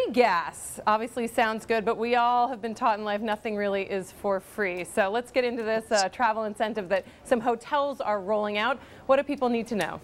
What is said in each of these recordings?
Free gas obviously sounds good, but we all have been taught in life nothing really is for free. So let's get into this travel incentive that some hotels are rolling out. What do people need to know?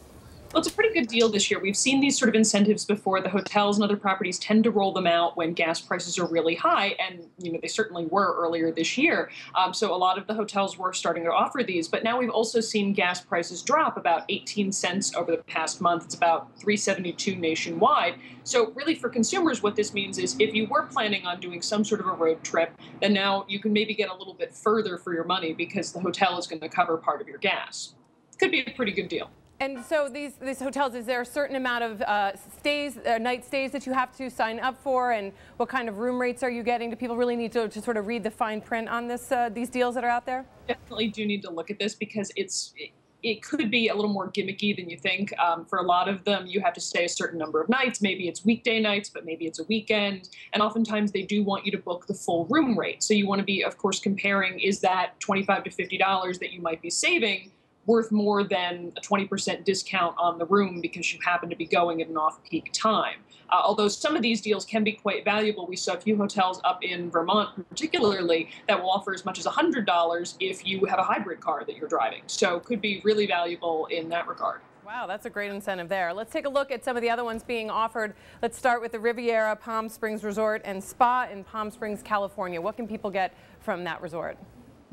Well, it's a pretty good deal this year. We've seen these sort of incentives before. The hotels and other properties tend to roll them out when gas prices are really high, and they certainly were earlier this year. So a lot of the hotels were starting to offer these, but now we've also seen gas prices drop about 18 cents over the past month. It's about 3.72 nationwide. So really, for consumers, what this means is if you were planning on doing some sort of a road trip, then now you can maybe get a little bit further for your money because the hotel is going to cover part of your gas. Could be a pretty good deal. And so these hotels, is there a certain amount of night stays that you have to sign up for, and what kind of room rates are you getting? Do people really need to sort of read the fine print on these deals that are out there? Definitely do need to look at this because it could be a little more gimmicky than you think. For a lot of them, you have to stay a certain number of nights. Maybe it's weekday nights, but maybe it's a weekend. And oftentimes they do want you to book the full room rate. So you want to be, of course, comparing, is that $25 to $50 that you might be saving worth more than a 20% discount on the room because you happen to be going at an off-peak time. Although some of these deals can be quite valuable. We saw a few hotels up in Vermont particularly that will offer as much as $100 if you have a hybrid car that you're driving. So could be really valuable in that regard. Wow, that's a great incentive there. Let's take a look at some of the other ones being offered. Let's start with the Riviera Palm Springs Resort and Spa in Palm Springs, California. What can people get from that resort?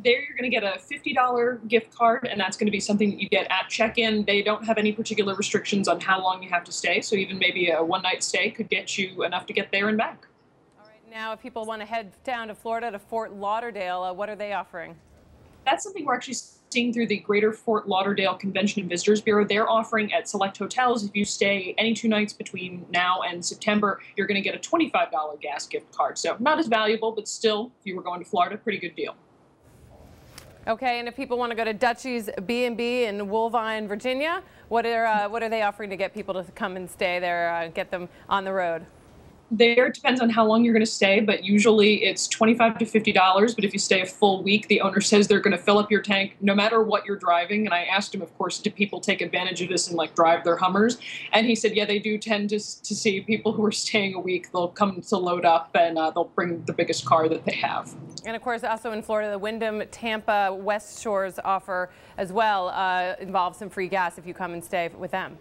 There you're going to get a $50 gift card, and that's going to be something that you get at check-in. They don't have any particular restrictions on how long you have to stay, so even maybe a one-night stay could get you enough to get there and back. All right, now if people want to head down to Florida to Fort Lauderdale, what are they offering? That's something we're actually seeing through the Greater Fort Lauderdale Convention and Visitors Bureau. They're offering at select hotels, if you stay any 2 nights between now and September, you're going to get a $25 gas gift card. So not as valuable, but still, if you were going to Florida, pretty good deal. Okay, and if people want to go to Duchies B&B in Woolvine, Virginia, what are they offering to get people to come and stay there, get them on the road? There it depends on how long you're going to stay, but usually it's $25 to $50. But if you stay a full week, the owner says they're going to fill up your tank no matter what you're driving. And I asked him, of course, do people take advantage of this and like drive their Hummers? And he said, yeah, they do tend to see people who are staying a week. They'll come to load up and they'll bring the biggest car that they have. And of course, also in Florida, the Wyndham Tampa West Shores offer as well involves some free gas if you come and stay with them.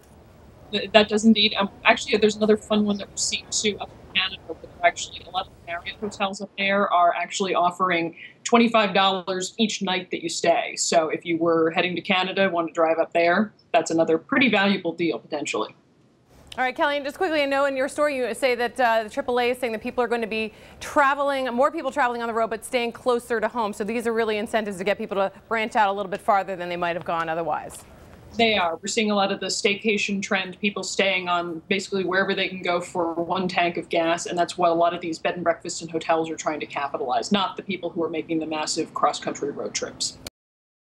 That does indeed. Actually, there's another fun one that we're seeing too up in Canada. But actually, a lot of the Marriott hotels up there are actually offering $25 each night that you stay. So if you were heading to Canada, want to drive up there, that's another pretty valuable deal potentially. All right, Kelly, and just quickly, I know in your story you say that the AAA is saying that people are going to be traveling, more people traveling on the road, but staying closer to home. So these are really incentives to get people to branch out a little bit farther than they might have gone otherwise. They are. We're seeing a lot of the staycation trend, people staying on basically wherever they can go for 1 tank of gas, and that's what a lot of these bed and breakfasts and hotels are trying to capitalize, not the people who are making the massive cross-country road trips.